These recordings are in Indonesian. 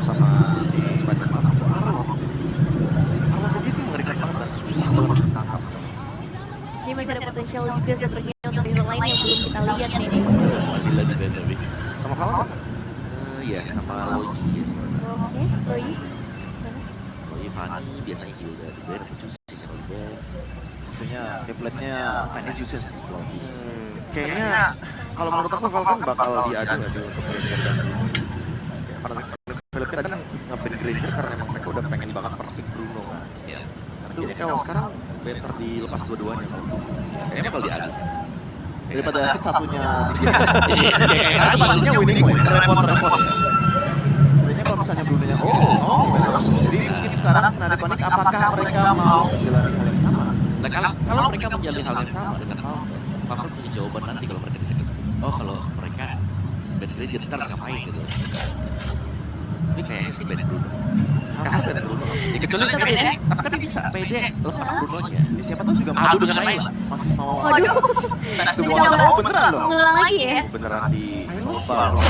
sama si Spider-Man sama Arlong. Arlong tadi itu mengerikan banget dan susah banget ditangkap. Jadi masih ada potensial juga sebenarnya untuk hero lain yang belum kita lihat nih. Manila di band tapi. Sama Falcon. Iya sama Loyi. Oke, Loi. Loyi Fanny biasanya heal dari band atau Juicy sama band. Biasanya template-nya Fanny Uses. Kayaknya kalau menurut aku Falcon bakal diadu nggak sih untuk Granger dan Bruno. Karena Filipina kan nge-ban Granger karena emang mereka udah pengen banget first pick Bruno kan. Iya. Jadi kalau sekarang better dilepas dua-duanya kalau Kayaknya bakal diadu. daripada satunya tiga. Nah, itu pastinya winning point, repot. Sebenarnya kalau misalnya Bruno-nya jadi mungkin sekarang Fnatic Panik apakah mereka mau menjalani hal yang sama? Nah kalau mereka menjalin hal yang sama dengan Falcon punya jawaban nanti kalau mereka disegel. Oh kalau mereka band Granger kita harus ngapain gitu. Tapi kayaknya sih band Bruno. Karena band Bruno. Ya kecuali PD, tapi bisa PD lepas Bruno-nya. Siapa tahu juga madu dengan Layla. Masih mau Waduh. tes the water. Oh beneran loh. Ngulang lagi ya? Beneran di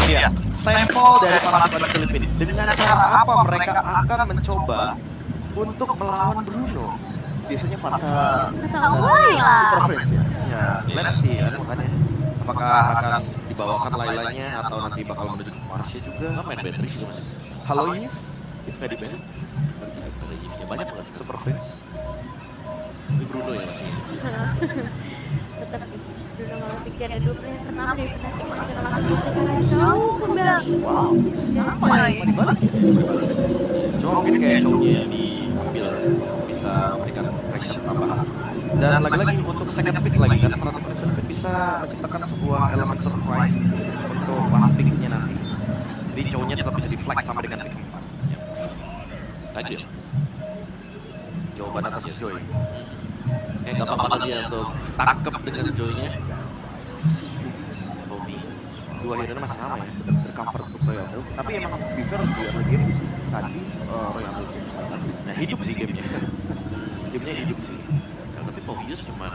Iya. Sampel dari Fnatic Panik Filipina. Dengan cara apa mereka akan mencoba untuk melawan Bruno? Biasanya Farsa Tahu lah. preference ya. Ya, let's see kan makanya. Apakah akan dibawakan Lailanya atau nanti bakal menuju ke Marsha juga? Nggak main Beatrice juga masih bisa. Halo Yves, Yves nggak di band? Ada Yves-nya banyak banget. Super Friends. Tapi Bruno ya masih. Tetap Bruno malah pikir ada 2 player pertama dari Fnatic kita langsung butuh karena jauh kembali. Wow, sampai di balik. Cuma mungkin kayak cowoknya yang diambil bisa memberikan pressure tambahan. Dan lagi-lagi untuk second pick lagi kan Fnatic Panik Filipina bisa menciptakan sebuah elemen surprise untuk last pick-nya nanti. Jadi cowoknya tetap bisa di flex sama dengan pick 4. Tajil. Jawaban atasnya Joy. Kayak gampang banget dia untuk tangkep dengan Joy-nya. Sophie. Dua hero masih sama ya, tercover untuk Royal Milk. Tapi emang be fair di early game tadi Royal Milk yang paling bagus. Nah hidup sih gamenya. Gamenya hidup sih. Tapi Povius cuma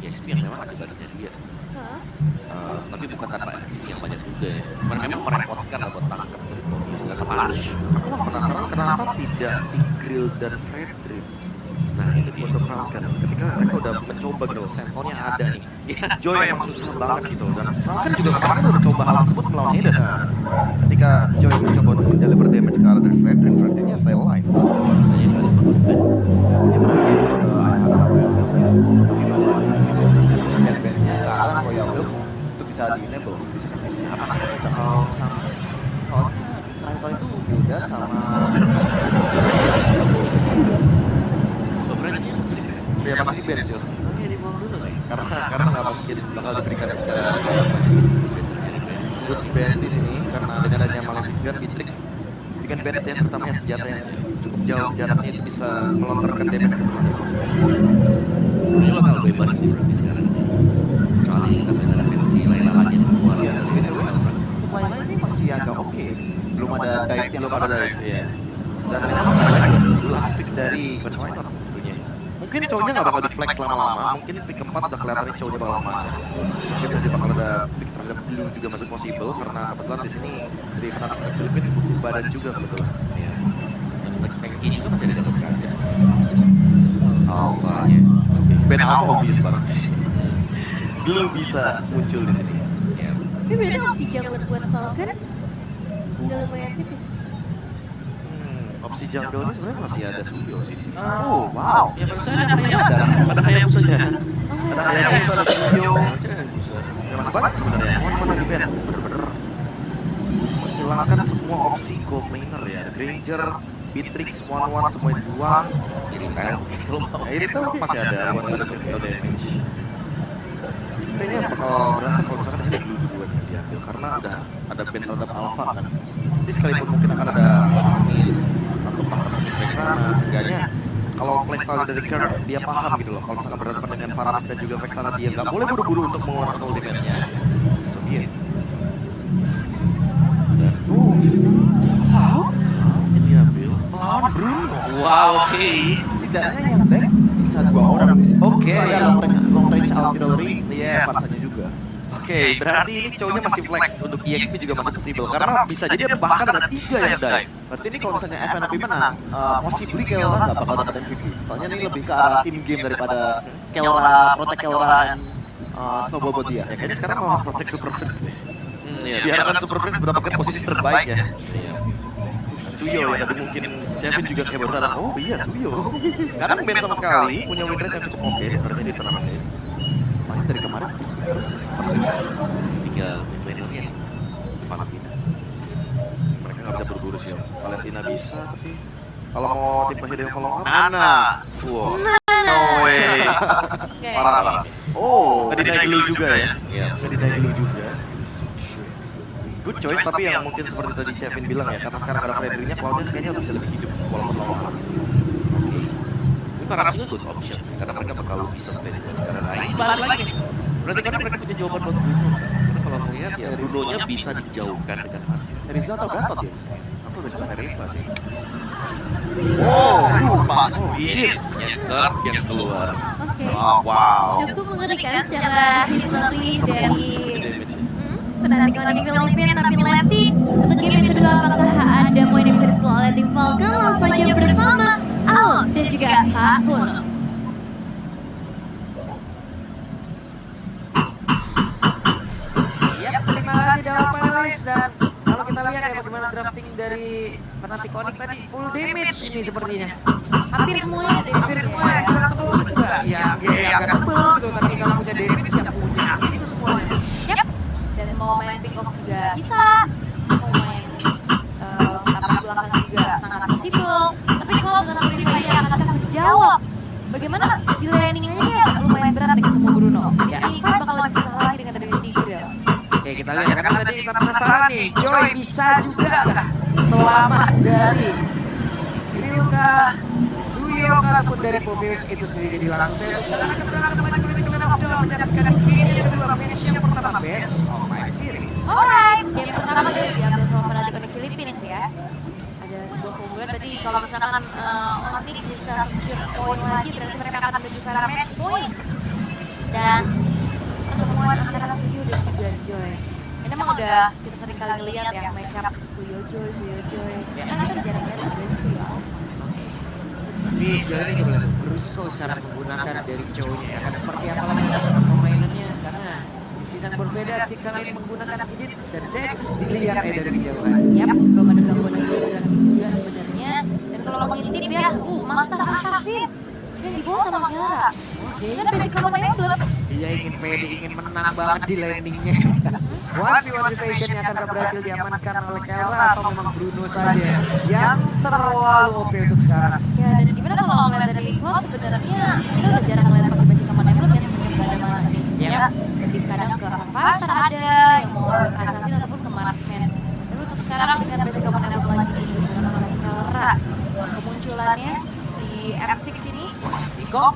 EXP yang memang masih banyak dari dia. Tapi bukan tanpa efisiensi yang banyak juga ya. Memang merepotkan lah buat tangkap dari Povius. Aku mah penasaran kenapa tidak Tigreal dan Fredrin. Nah itu dia. Untuk Falcon, ketika mereka udah mencoba gitu, sampelnya ada nih. Joy emang susah banget gitu, dan Falcon juga kemarin udah coba hal tersebut melawan Hades kan. Ketika Joy mencoba untuk mendeliver damage ke arah dari Fredrin, Fredrinnya stay alive. Ini berarti ke arah Royal Milk ya, untuk hidupnya game sebelumnya, band-bandnya ke arah Royal Milk itu bisa di-enable, bisa di-enable. Apakah ini bakal sama? Soalnya terakhir kali itu Hilda sama dia pasti band sih. Iya dibuang dulu lah. Karena nggak mungkin bakal diberikan secara good band di sini karena dengan adanya Malefic Gun, Beatrix dengan band yang terutama senjata yang cukup jauh jaraknya itu bisa melontarkan damage ke Bruno. Bruno bakal bebas nih berarti sekarang. Kecuali kita ada fancy Layla lagi yang keluar. Iya, gitu kan. Untuk Layla ini masih agak oke. Belum ada dive yang belum ada dive ya. Dan memang ada lagi last pick dari Coach Wynot tentunya. Mungkin cowoknya nggak bakal di flex lama-lama, mungkin pick keempat udah kelihatan cowoknya bakal mana. Mungkin saja bakal ada pick terhadap Blue juga masih possible karena kebetulan di sini dari Fnatic Panik Filipina butuh badan juga kebetulan. Iya. Dan Pengki juga masih ada dapat kaca. Alpha-nya. Band Alpha obvious banget sih. Blue bisa muncul di sini. Iya. Tapi berarti opsi jungle buat Falcon udah lumayan tipis. Opsi jungle ini sebenarnya masih ada Suyo sih. Oh, wow. Ya baru saja ada Hayabusa saja. Ada Hayabusa, ada Suyo. Hayabusa. Ya masih banyak sebenarnya. Mana di band bener-bener menghilangkan semua opsi gold laner ya. Ada Granger, Beatrix, One semuanya dibuang. Iritel. Iritel masih ada buat ada critical damage. Kayaknya bakal berasa kalau misalkan di sini dua-duanya yang diambil karena udah ada band terhadap Alpha kan. Jadi sekalipun mungkin akan ada Fanamis atau bahkan mungkin Vexana, seenggaknya kalau playstyle dari Kirk dia paham gitu loh. Kalau misalkan berhadapan dengan Faramis dan juga Vexana dia nggak boleh buru-buru untuk mengeluarkan ultimate-nya. So dia. Cloud Jadi diambil. melawan Bruno. Wow, oke. Setidaknya yang deck bisa 2 orang di sini. Oke. Ada long range artillery, yes, rasanya juga. Oke, berarti ini cowoknya masih flex untuk EXP juga masih possible karena bisa jadi bahkan ada 3 yang dive. Berarti ini kalau misalnya FNOP menang, possibly Kelra nggak bakal dapat MVP. Soalnya ini lebih ke arah team game daripada Kelra, protect Kelra and snowball buat dia. Ya kayaknya sekarang malah protect Super Friends nih. Iya. Biarkan Super Friends mendapatkan posisi terbaik ya. Iya. Suyo ya, tadi mungkin Kevin juga kayak baru sadar, oh iya Suyo. Karena Ben sama sekali punya win rate yang cukup oke sebenarnya di turnamen ini. Paling dari kemarin terus first place. Tinggal mid lanernya Valentina. Mereka nggak bisa berburu sih, Om. Valentina bisa, tapi kalau mau tipe hidden follow up, Nana. Wow. no way. Oke. Parah. Oh, nggak dinaik dulu juga ya? Iya. Nggak dinaik dulu juga. Good choice, tapi yang mungkin seperti tadi Kevin bilang ya, karena sekarang ada Fredericknya, Cloud-nya kayaknya bisa lebih hidup walaupun lawan Aramis. Oke. Ini para juga good option sih, karena mereka bakal bisa stay di base karena ini balik lagi nih. Berarti kan mereka punya jawaban buat Bruno. Karena kalau melihat ya Bruno-nya bisa dijauhkan dengan hati. Rizal atau Gatot ya? Aku udah sampai Rizal sih. Oh, lupa. Oh, ini. Nyeker yang keluar. Oke. Oh, wow. Cukup mengerikan secara historis dari Damage. Fnatic Onyx Filipina, tapi let's see untuk game yang kedua apakah ada poin yang bisa disusul oleh tim Falcon. Langsung saja bersama Al dan juga Pak Puno. Ya, terima kasih dalam panelis dan kalau kita lihat ya bagaimana drafting dari Fnatic Onyx tadi full damage ini sepertinya. Hampir semuanya dari Hampir semua yang kurang tebel juga. Ya, agak tebel gitu, tapi kalau punya damage ya punya itu semuanya. Yap. Dan mau main pick off juga bisa. Mau main tapak belakang juga sangat possible. Tapi kalau dengan Purify akan menjawab bagaimana di landingnya kayak agak lumayan berat nih ketemu Bruno. Ya. Ini kan bakal lebih susah lagi dengan dari Tigreal. Oke, kita lihat karena tadi kita penasaran nih, Joy bisa juga nggak selamat dari Grill kah, Suyo kah, ataupun dari Poveus itu sendiri. Jadi langsung saja sekarang akan berangkat maju menuju ke lane of dawn menyaksikan di game yang kedua match yang pertama best of 5 series. Alright, game pertama dari diambil sama Fnatic Onyx Philippines ya. Ada sebuah keunggulan, berarti kalau misalkan Onyx bisa secure poin lagi, berarti mereka akan menuju ke arah match point. Dan pertemuan antara Suyo dan juga Joy. Ini emang udah kita sering kali ngeliat ya, matchup Suyo Joy. Karena kita udah jarang lihat ada Suyo Alpha. Tapi sejauh ini coba lihat Brusco sekarang menggunakan dari cowoknya ya. Akan seperti apa lagi permainannya karena di season berbeda ketika lain menggunakan Edit dan Dex dilihat dari kejauhan. Yap, belum ada gangguan yang sudah berarti juga sebenarnya. Dan kalau lo ngintip ya, Master Assassin yang dibawa sama Kiara. Oke. Kan basic kampanye belum. Dia ingin pede, ingin menang banget di landingnya. 1v1 situation yang akan berhasil diamankan oleh Kelra atau memang Bruno saja yang terlalu OP untuk sekarang. Ya, dan gimana kalau ngeliat dari Cloud sebenarnya kita udah jarang ngeliat pakai basic kampanye belum ya sebenarnya nggak ada mana nih. Ya. Jadi kadang ke Avatar ada yang mau ke Assassin ataupun ke Marksman. Tapi untuk sekarang dengan basic kampanye belum lagi digunakan oleh Kelra. Kemunculannya di M6 ini Kingkong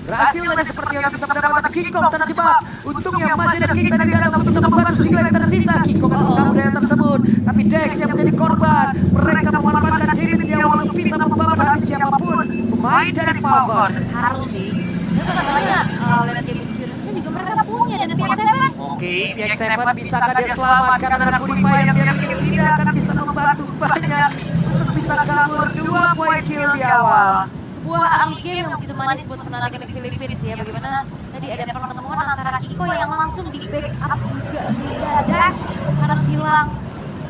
berhasil tadi seperti yang bisa mendapatkan Kingkong terjebak. Untungnya masih ada King tadi datang untuk bisa membantu skill yang tersisa. Kingkong menemukan budaya tersebut, tapi Dex yang menjadi korban. Mereka memanfaatkan damage yang untuk bisa membabat habis siapapun pemain dari Falcon. harus sih. Itu masalahnya lihat game insurance juga mereka punya dan pihak Seven. Oke, pihak Seven bisakah dia selamat karena ada Purify yang dia mungkin tidak akan bisa membantu banyak untuk bisa kabur 2 poin kill di awal. Sebuah early game yang begitu manis buat Fnatic Onyx Philippines ya. Bagaimana tadi ada pertemuan antara Kiko yang langsung di backup juga sehingga Dax harus hilang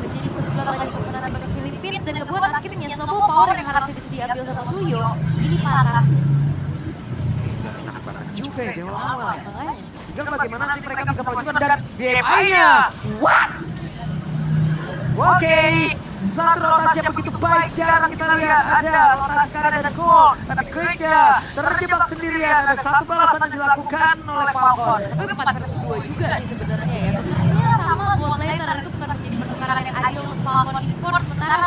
menjadi first blood lagi untuk Fnatic Onyx Philippines dan ngebuat akhirnya snowball power yang harusnya bisa diambil sama Suyo ini patah. Enak banget juga ya di awal ya. Makanya Tinggal bagaimana nanti mereka bisa melakukan dan BMI-nya. What? Oke, satu rotasi yang begitu baik jarang kita lihat. Ada rotasi kanan dan gol, tapi Grega terjebak sendirian. Ada satu balasan yang dilakukan oleh Falcon. tapi 4 versus 2 juga sih sebenarnya ya. Tukarnya sama gold laner itu bukan menjadi pertukaran yang adil untuk Falcon Esports, sementara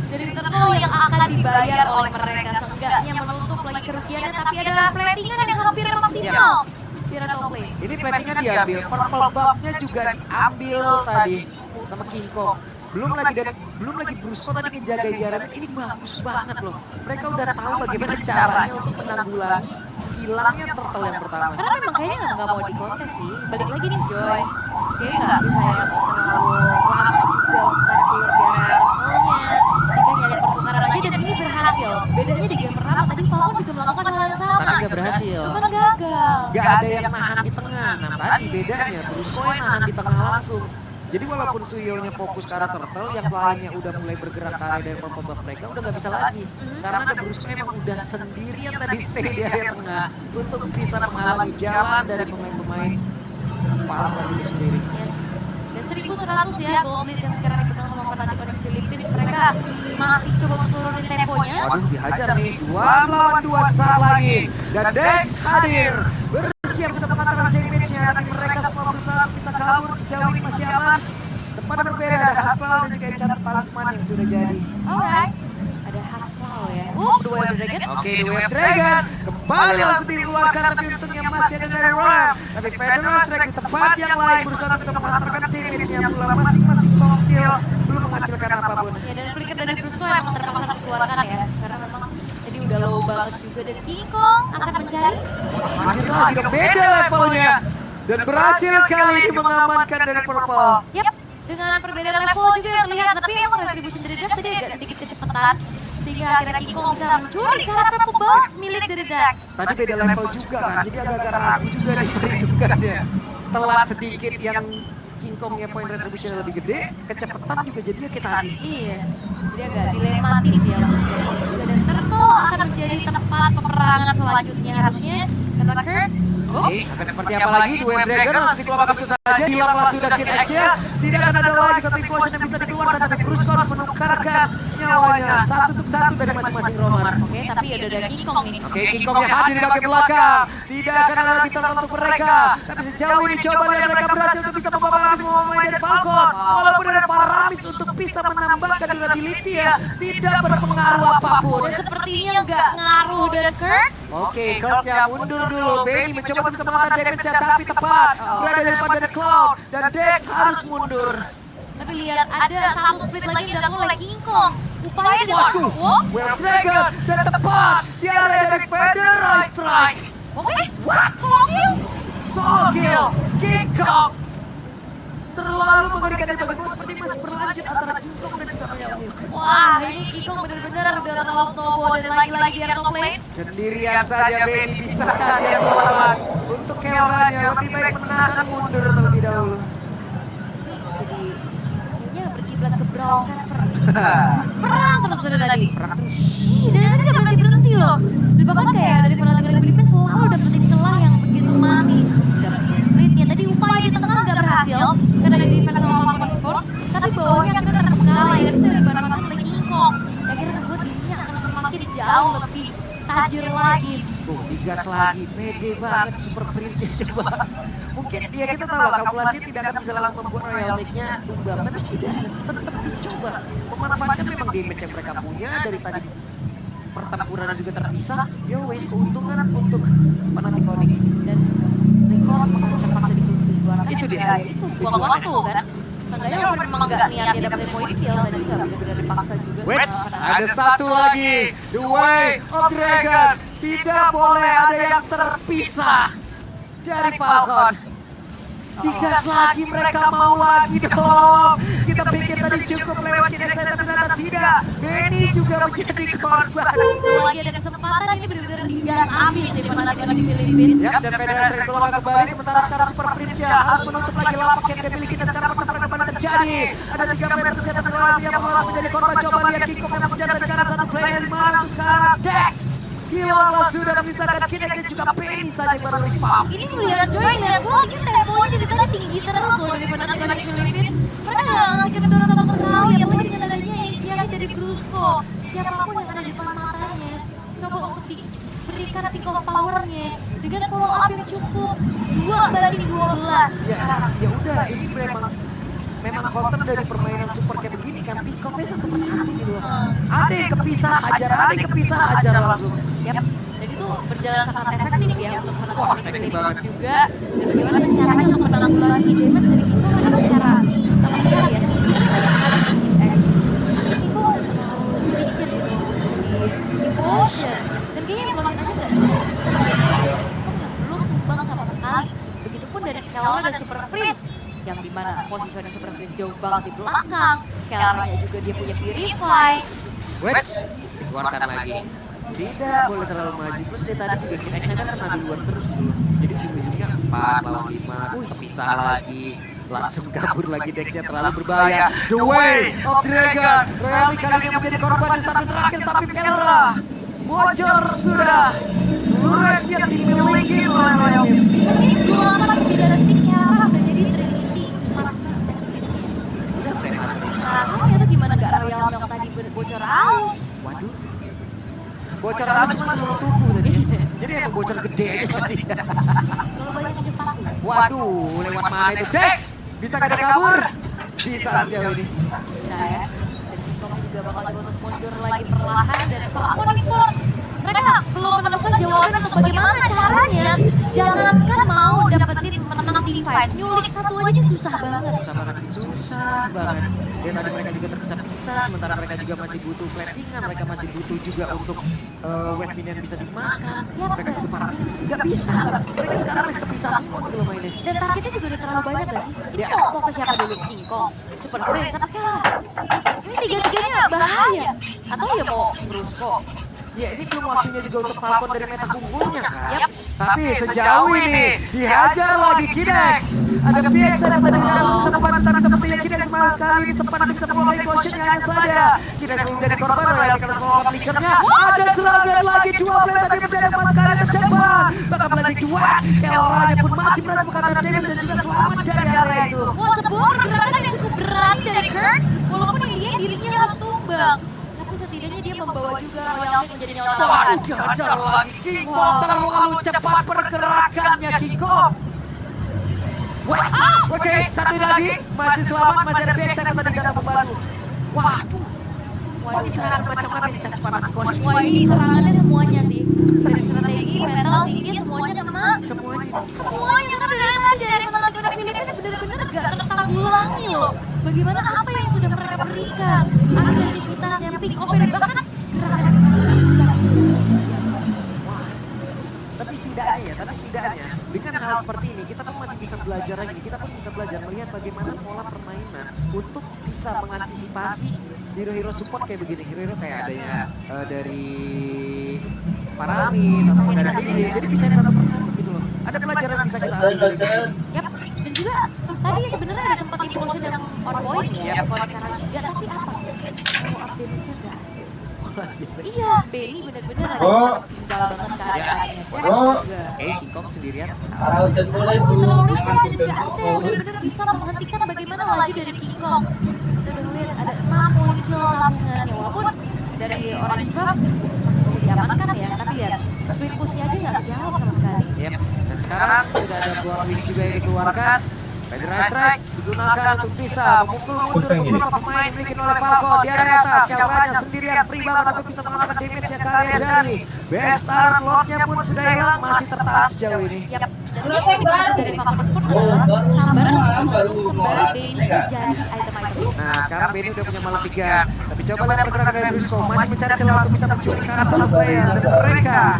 dari Eternal yang akan dibayar oleh mereka seenggaknya menutup lagi kerugiannya, tapi ada platingan yang hampir maksimal di Rato Play. Ini platingan diambil, purple buff-nya juga diambil tadi sama King Kong. Belum lagi Brusco tadi ngejaga jarak. Ini bagus banget loh. Mereka udah tahu bagaimana caranya untuk menanggulangi hilangnya turtle yang pertama. Karena memang kayaknya nggak mau dikontes sih. Balik lagi nih Joy. kayaknya nggak bisa ya terlalu lama juga untuk tarik ulur di area levelnya. Sehingga nyari pertukaran aja dan ini berhasil. Bedanya di game pertama tadi Falcon juga melakukan hal yang sama. Tapi nggak berhasil. Cuman gagal. Gak ada yang nahan di tengah. Nah tadi bedanya Brusco yang nahan di tengah langsung. Jadi walaupun Suyo-nya fokus ke arah turtle, yang lainnya udah mulai bergerak ke area dari purple buff mereka udah gak bisa lagi. Karena ada Brusco emang udah sendirian tadi stay di area tengah untuk bisa menghalangi jalan dari pemain-pemain Falcon ini sendiri. Yes. Dan 1100 ya gold lead yang sekarang dipegang sama Fnatic Onyx Philippines. Mereka masih coba untuk turunin temponya. Waduh dihajar nih, 2 lawan 2 saat lagi. Dan Dex hadir, bersiap bisa mengantarkan damage-nya. Tapi mereka semua berusaha bisa kabur, sejauh ini masih aman. Depan berbeda ada Haspal dan juga Enchant Talisman yang sudah jadi. Alright. Ada Haspal ya. Dua Web Dragon. Oke, The Web Dragon kembali langsung dikeluarkan, tapi untungnya masih ada dari Ram. Tapi Federal Strike di tempat yang lain berusaha bisa mengantarkan damage-nya pula. Masing-masing soft skill belum menghasilkan apapun. Ya dan flicker dari Brusco emang terpaksa dikeluarkan ya. Karena memang tadi udah low banget juga. Dan King Kong akan mencari. Hadir lagi dong, beda levelnya. Dan berhasil kali ini mengamankan dari Purple. Yap. Dengan perbedaan level juga yang terlihat. Tapi emang retribution dari Dax tadi agak sedikit kecepatan. Sehingga akhirnya King Kong bisa mencuri karakter pebal milik dari Dax. Tadi beda level juga kan, jadi agak-agak ragu juga nih perhitungannya. Telat sedikit yang King Kongnya poin retribution lebih gede, kecepatan juga jadinya kayak tadi. Iya. Jadi agak dilematis ya untuk Dax juga. Dan Turtle akan menjadi tempat peperangan selanjutnya harusnya. Karena Kurt. Oke, akan seperti apa lagi? Dua Dragon langsung dikeluarkan begitu saja. Hilanglah sudah Kid X-nya. Tidak akan ada lagi satu implosion yang bisa dikeluarkan. Tapi Brusco harus menukarkan nyawanya satu untuk satu dari masing-masing Roman. Oke, tapi udah ada King Kong nih. Oke, King Kong yang hadir di bagian belakang. Tidak akan ada lagi tolong untuk mereka. Tapi sejauh ini coba lihat mereka berhasil untuk bisa membawa habis semua pemain dari Falcon. Walaupun ada Paramis untuk bisa menambahkan durability ya, tidak berpengaruh apapun. Dan sepertinya nggak ngaruh dan Kurt. Oke, Cloud-nya mundur dulu. Benny mencoba untuk bisa mengantar damage-nya, tapi tepat berada di depan dari Cloud. Dan Dex harus mundur. Tapi lihat ada satu split lagi yang dilakukan oleh King Kong. Upaya di Waduh, Well Dragon dan tepat di area dari Federal Strike. Oke, solo kill. Solo kill, King Kong. Terlalu mengerikan dan bagaimana seperti masih berlanjut antara King Kong dan juga Meowth. Wah, ini King Kong benar-benar udah terlalu snowball dan lagi-lagi dia top lane. Sendirian saja Benny, bisakah dia selamat? Untuk kewarannya lebih baik menahan mundur terlebih dahulu. Jadi kayaknya berkiblat ke Brawl server. Perang terus dari tadi. Perang terus. Ih, dari tadi nggak berhenti-berhenti loh. Dan bahkan kayak dari Fnatic Onyx Philippines selalu dapetin celah yang begitu manis. Dapetin splitnya, tadi upaya di tengah nggak berhasil karena di defense sama Falcon Esport. Tapi bawahnya akhirnya tetap kalah ya, itu yang dimanfaatkan oleh King Kong. Dan akhirnya membuat timnya akan semakin jauh lebih tajir lagi. Digas lagi, pede banget Super Prince coba. Mungkin dia kita tahu lah kalkulasi tidak akan bisa langsung membuat Royal Make-nya tumbang, tapi setidaknya tetap dicoba. Memanfaatkan memang damage yang mereka punya dari tadi pertempuran juga terpisah. Ya wes keuntungan untuk Fnatic Onyx. Dan record akan terpaksa dikeluarkan. Itu dia. Itu buang waktu kan. Seenggaknya walaupun memang nggak niatnya dapetin poin kill, tadi nggak benar-benar dipaksa juga. Wait, sama Fnatic. ada satu lagi, The Way of Dragon. Tidak boleh ada yang terpisah dari Falcon. Digas lagi, mereka mau lagi dong. Kita pikir tadi cukup lewat Kinex, tapi ternyata tidak. Benny juga menjadi korban. Selagi ada kesempatan ini benar-benar digas habis dari Fnatic Onyx Philippines. Ya, dan Federasi keluar kembali, sementara sekarang Super Prince harus menutup lagi lapak yang dia miliki. Dan sekarang pertempuran kembali terjadi. Ada 3 meter kesehatan terlalu yang menjadi korban. Coba lihat King Kong yang mengejar dari arah satu player di mana tuh sekarang Dex. Gilonlah sudah menyisakan Kinex dan juga Benny saja yang baru respawn. Ini melihat Joy, lihat lo ini temponya dari tadi tinggi terus loh dari Fnatic Onyx Philippines. Mereka nggak ngasih kendor sama sekali, apalagi dengan adanya inisiasi dari Brusco. Siapapun yang ada di depan matanya, coba untuk diberikan peak of power-nya dengan follow up yang cukup 2/12. Ya udah, ini memang counter dari permainan super kayak begini kan, pick off-nya 1/1 gitu loh. Ada yang kepisah hajar, ada yang kepisah hajar langsung. Yap. Dan itu berjalan sangat efektif ya untuk Fnatic Wah, Onyx efektif Philippines banget. juga. Dan bagaimana caranya untuk menanggulangi damage dari King Kong adalah secara terlihat ya sisi ada di Kid X. King Kong udah terlalu licin gitu di implosion. Dan kayaknya implosion aja nggak cukup untuk bisa menanggulangi King Kong yang belum tumbang sama sekali. Begitupun dari Kelowna dan Super Prince. yang dimana positioning Super Freeze jauh banget di belakang. Kellernya juga dia punya Purify. Wets, dikeluarkan lagi. Tidak boleh terlalu maju. Plus dia tadi juga Kinex-nya kan kena duluan terus dulu. Jadi ujung-ujungnya 4 lawan 5, kepisah lagi. Langsung kabur lagi Dex-nya terlalu berbahaya. The Way of Dragon. Royalty kali ini menjadi korban di satu terakhir, tapi Pelra bocor sudah. Seluruh HP yang dimiliki oleh Royalty. Di menit 28 9 detik Kellernya udah jadi Trinity. Panas banget attack speed-nya. Udah preman. Nah, itu gimana gak Royal Milk tadi bocor arus? Waduh. Bocor arus cuma seluruh tubuh tadi. Jadi emang bocor gede aja tadi. Kalau banyak yang Jepang. Waduh, lewat mana itu Dex? Bisa kada kabur? Bisa sejauh ini. Bisa ya. Dan Kingkongnya juga bakal coba untuk mundur lagi perlahan dan Falcon Esport. Mereka belum menemukan jawaban untuk bagaimana caranya. Jangankan mau dapetin menang di fight, nyulik satu aja susah banget. Susah banget. Dan tadi mereka juga terpisah-pisah, sementara mereka juga masih butuh platingan, mereka masih butuh juga untuk wave minion bisa dimakan. Ya, Mereka butuh farming, nggak bisa. Mereka sekarang masih kepisah semua gitu loh mainnya. Dan targetnya juga udah terlalu banyak gak sih? Ini Ya. mau ke siapa dulu? King Kong, Super Friends, sama Kara. Ini tiga-tiganya bahaya. Atau ya mau Brusco. Ya ini belum waktunya juga untuk Falcon dari meta unggulnya kan. Yap. Tapi sejauh ini dihajar lagi Kinex. Ada PX yang tadi kesempatan sepertinya Kinex malah kali ini sempat bisa menguasai potionnya hanya saja. Kinex menjadi korban oleh kalau semua flickernya. Ada serangan lagi dua play tadi menjadi empat kali terjebak. Bakal belajar dua. Kelranya pun masih berhasil mengatakan damage dan juga selamat dari area itu. Wah, sebuah pergerakan yang cukup berani dari Kurt. Walaupun dia dirinya harus tumbang. Tapi setidaknya dia membawa juga Royal Milk menjadi nyawa tambahan. Waduh, dihajar lagi King Kong, terlalu cepat pergerakannya King Kong. Wah, oke, satu lagi masih selamat, masih ada PX yang tadi datang membantu. Waduh, Wah, ini serangan macam apa yang dikasih Panathinaikos? Wah, ini serangannya semuanya sih. Dari strategi, mental, psikis, semuanya kena. Semuanya. Semuanya kan dari Panathinaikos Filipina benar-benar gak tertanggulangi loh. Bagaimana apa yang sudah mereka berikan, agresivitas yang pick over dan bahkan gerakan-gerakan Wah, tapi setidaknya dengan hal seperti ini kita pun masih bisa belajar lagi. Kita pun bisa belajar melihat bagaimana pola permainan untuk bisa mengantisipasi hero-hero support kayak begini. Hero-hero kayak adanya dari Paramis atau dari Lilith. Jadi bisa satu persatu gitu loh. Ada pelajaran yang bisa kita ambil dari sini. Yap, dan juga tadi sebenarnya ada sempat impulsion yang on point ya, connect karena tiga, tapi apa? Mau up damage-nya enggak? Iya, Benny benar-benar lagi tinggal banget keadaannya. King Kong sendirian. Hujan mulai bu. Terlalu Richard dan juga Ante yang benar-benar bisa menghentikan bagaimana laju dari King Kong. Kita udah lihat ada 6 poin kill tabungannya, walaupun dari Orange Buff masih bisa diamankan ya, tapi lihat split push-nya aja nggak terjawab sama sekali. Yep. Dan sekarang sudah ada buah wings juga yang dikeluarkan. Federal Strike digunakan untuk bisa memukul mundur beberapa pemain dimiliki oleh Falcon di area atas. Kelranya sendirian free banget untuk bisa melakukan damage yang kalian dari Best Art Lord-nya pun sudah hilang, masih tertahan sejauh ini. Yap, dan ini yang dimaksud dari Falcon Sport adalah sabar untuk sembari Benny menjadi item-item. Nah sekarang Benny udah punya malam 3. Tapi coba lihat pergerakan dari Brusco, masih mencari celah untuk bisa mencuri ke arah solo player. Dan mereka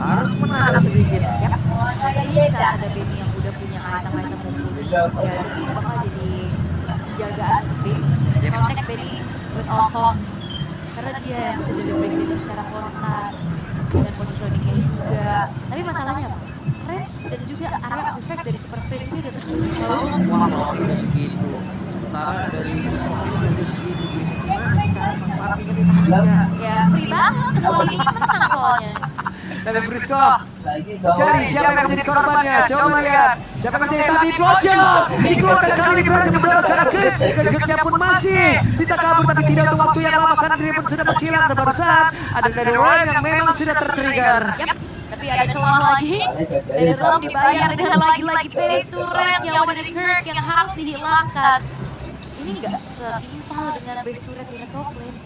harus menahan sedikit. Yap, jadi saat ada Benny yang udah punya item-item mumpuni, ya di sini bakal jadi jagaan untuk Benny. Contact Benny with all cost. Karena dia yang bisa delivery itu secara konstan dengan positioningnya juga. Tapi masalahnya apa? Range dan juga area of effect dari Super Freeze ini udah tertutup. Wah kalau ini udah segitu. Sementara dari King Kong ini udah segitu. Ini gimana sih cara farmingnya ditahan ya? Ya free banget, semua lininya menang soalnya. Tapi Brusco cari siapa yang menjadi korbannya, coba lihat siapa yang menjadi tapi Blossom dikeluarkan kali ini berhasil mendapatkan crit dan critnya pun masih bisa kabur tapi tidak untuk waktu yang lama karena dia pun sudah menghilang dan barusan ada dari Ryan yang memang sudah tertrigger. Yap, tapi ada celah lagi dan Rom dibayar dengan lagi-lagi base turret yang ada dari Kirk yang harus dihilangkan. Ini nggak setimpal dengan base turret di top lane.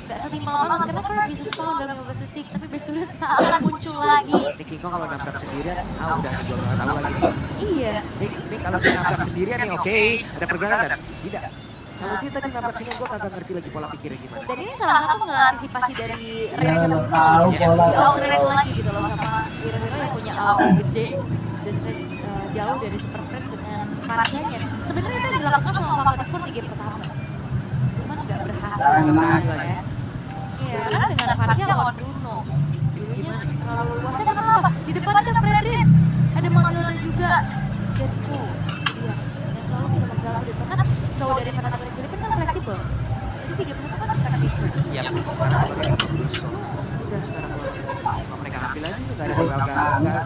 Nggak setimpal banget karena Kirk bisa spawn dalam 15 detik tapi base turret tak akan muncul lagi. King Kong kalau nabrak sendirian, udah gue nggak tahu lagi nih. Iya. Ini kalau dia nabrak sendirian nih oke, ada pergerakan dan tidak. Kalau dia tadi nabrak sini gue kagak ngerti lagi pola pikirnya gimana. Dan ini salah satu mengantisipasi dari range yang Tahu pola. di outrange lagi gitu loh sama hero-hero yang punya AoE gede dan range jauh dari Super Freeze dengan Farsianya. Sebenarnya itu dilakukan sama Falcon Sport di game pertama. Cuman nggak berhasil. Ya. Iya, karena dengan Farsia lawan Bruno. Dulunya terlalu luasnya kenapa? Di depan ada Fredrin, ada Magdalena juga, dan cowok. Iya, yang selalu bisa menggalau di depan kan cowok dari Fnatic dari Filipina kan fleksibel. Jadi di game satu kan fleksibel. Iya, sekarang pakai satu Bruno. Udah sekarang kalau mereka ambil aja nggak ada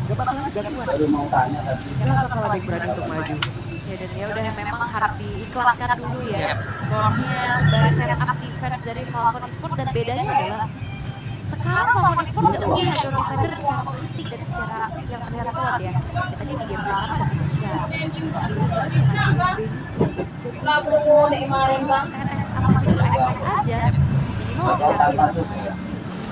nggak bakal ada gangguan. Baru mau tanya tadi. Nggak bakal ada yang berani untuk maju. Ya dan ya udah memang harap diikhlaskan dulu ya. Lordnya sebagai setup defense dari Falcon Esport dan bedanya adalah sekarang Falcon Esport nggak punya hero defender secara pasti dan secara yang terlihat kuat ya. Ya tadi di game pertama ada Pusha. Tetes sama Hydro X-Strike aja. Minimal operasi.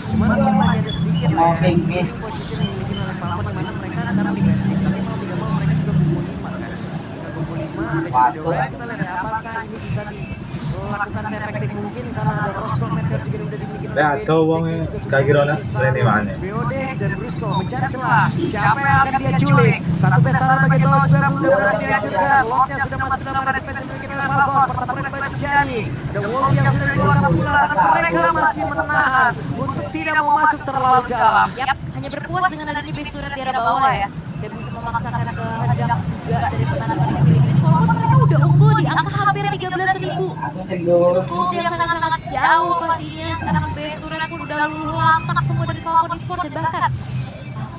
Cuman mungkin masih ada sedikit lah ya. Moving Ini base. posisi yang dimiliki oleh Falcon di mana mereka sekarang defensif. Tapi mau tidak mau mereka juga kumpul 5 kan. Kita kumpul 5, ada juga Dewa. Kita lihat ya, apakah ini bisa dilakukan seefektif mungkin karena ada Roscoe Meteor juga udah dimiliki oleh Ya, BD. tuh wong Texas juga sudah kagirona dimiliki berani satu. mana. BOD dan Brusco mencari celah. Siapa yang akan dia culik? Satu pestaran bagi Tol juga udah berhasil dihancurkan. Lotnya sudah masuk ke dalam area defense dimiliki oleh Falcon. Pertempuran kembali terjadi. The Wolf yang sudah dikeluarkan pula, tapi mereka masih menahan untuk tidak mau masuk terlalu dalam. Yap, hanya berpuas dengan adanya base turret di arah bawah ya. Dan bisa memaksakan kehendak juga dari penantang di Filipina. Walaupun mereka udah unggul di angka hampir 13.000. Aku sing dulu. Itu gold yang sangat-sangat jauh pastinya. Sekarang base turret pun udah luluh lantak semua dari Falcon Esport dan bahkan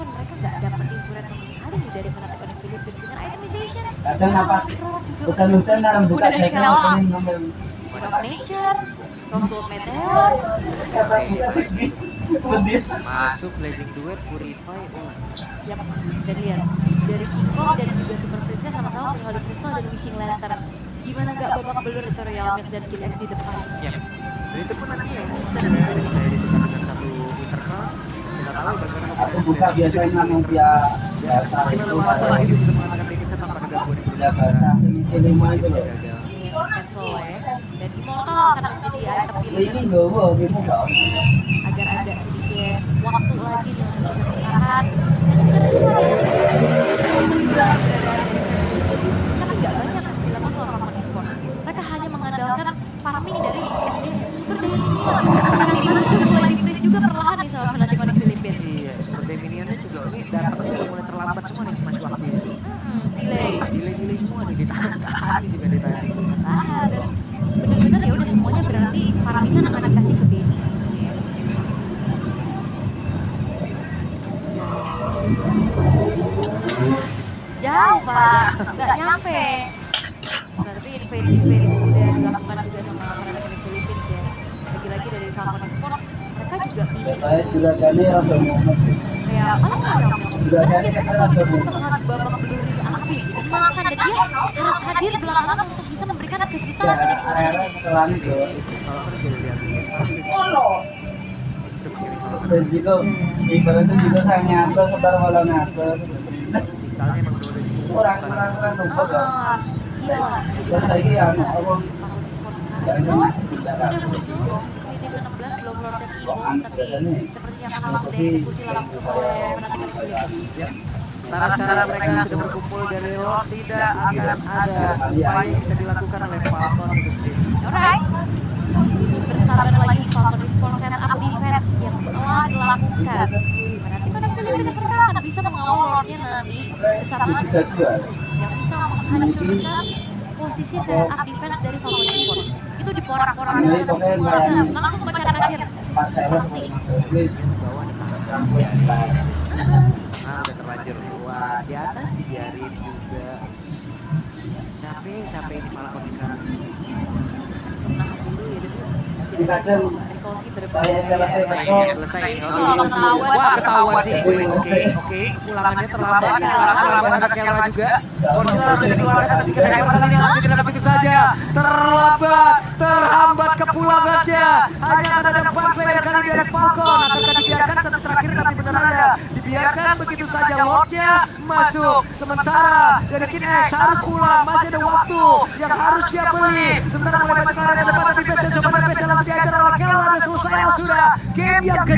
mereka nggak dapetin turret sama sekali nih dari penantang di Filipina dengan itemization. Kadang napas. Bukan lusa Itu naram buka dari saya Kela, pengen ngambil. Word of Nature, Roscoe Meteor. Siapa yang buka sih? Bedir. Masuk Blazing Duet, Purify. Oh, Yap, dan lihat dari King Kong dan juga Super Princess sama-sama punya Holy Crystal dan Wishing Lantern. Gimana gak babak belur itu Royal Mid dan Kid X di depan. ya. Dan itu pun nanti yang instan ada bisa ditukar dengan satu interval. Kita tahu bagaimana Aku buka biasanya namun dia biasa Gimana itu masalah ada itu bisa mengatakan damage tanpa ada gangguan yang dia bahasa Indonesia 5 itu loh. gagal. Iya, cancel ya. Dan Immortal akan menjadi item Ini pilihan loh, gitu dong. agar ada sedikit waktu lagi nih untuk bisa bertahan. Dan season itu tapi nggak banyak yang bisa dilakukan sama Falcon Esport. Mereka hanya mengandalkan farming dari SDM, sumber daya minion. Yang dimana udah mulai di-freeze juga perlahan nih sama Fnatic di Filipina. Iya, super Deminionnya juga ini datangnya udah mulai terlambat semua nih Mas Wahyu. Delay. Delay semua nih ditahan juga di tadi. Tahan dan bener-bener ya udah semuanya berarti farming kan akan dikasih ke Benny. Jauh pak, nggak nyampe. Nah, tapi invade udah dilakukan juga sama orang dari Philippines ya. Lagi-lagi dari Falcon Esport, mereka juga minim Saya juga kali rasa mau. kayak orang karena kita kalau di depan sangat babak belur itu habis makan dan dia harus hadir belakangan untuk bisa memberikan kejutan Ya, pada akhirnya setelah itu. Kalau kan jadi lihat ini sekarang udah Dan juga ibaratnya juga saya nyata sebentar malah nyata. digitalnya emang udah Orang lupa dong. iya lah Dan saya ini yang apa? Falcon Esport sekarang sudah muncul di tim 16 belum Lord dan Evo tapi sepertinya akan langsung dieksekusi langsung oleh penantang dari Philippines. Karena sekarang mereka sudah berkumpul dari Lord, tidak akan ada upaya yang bisa dilakukan oleh Falcon itu sendiri. Alright, masih cukup bersabar lagi Falcon Esport setup defense yang telah dilakukan. Nanti pada Philippines mereka akan bisa mengawal Lordnya nanti bersama dengan yang bisa menghancurkan posisi setup defense dari Falcon Esport. Itu diporak-porak dengan semua langsung baca kacir. Pasti. Dia di bawah ditahan. Nah, udah terlanjur lewat di atas dibiarin juga. Capek ini Falcon di sekarang. Nah dulu ya dulu. Jadi kadang Ekosi saya berbahaya. Selesai. Itu kalau ketahuan. Wah, ketahuan sih. Oke. Pulangannya terlambat. Terlambat ada Kelma juga. Konsil harus dikeluarkan tapi si Kenaikan kali ini harus tidak begitu saja. Terlambat, terhambat kepulangannya. Hanya akan ada 4 player kali ini dari Falcon. Akankah dibiarkan satu terakhir tapi benar aja. Dibiarkan begitu saja. Lordnya masuk. Sementara dari King X harus pulang. Masih ada waktu yang harus dia beli. Sementara mulai banyak orang yang depan tapi best coba dan best langsung diajar oleh Kelma dan selesai sudah game yang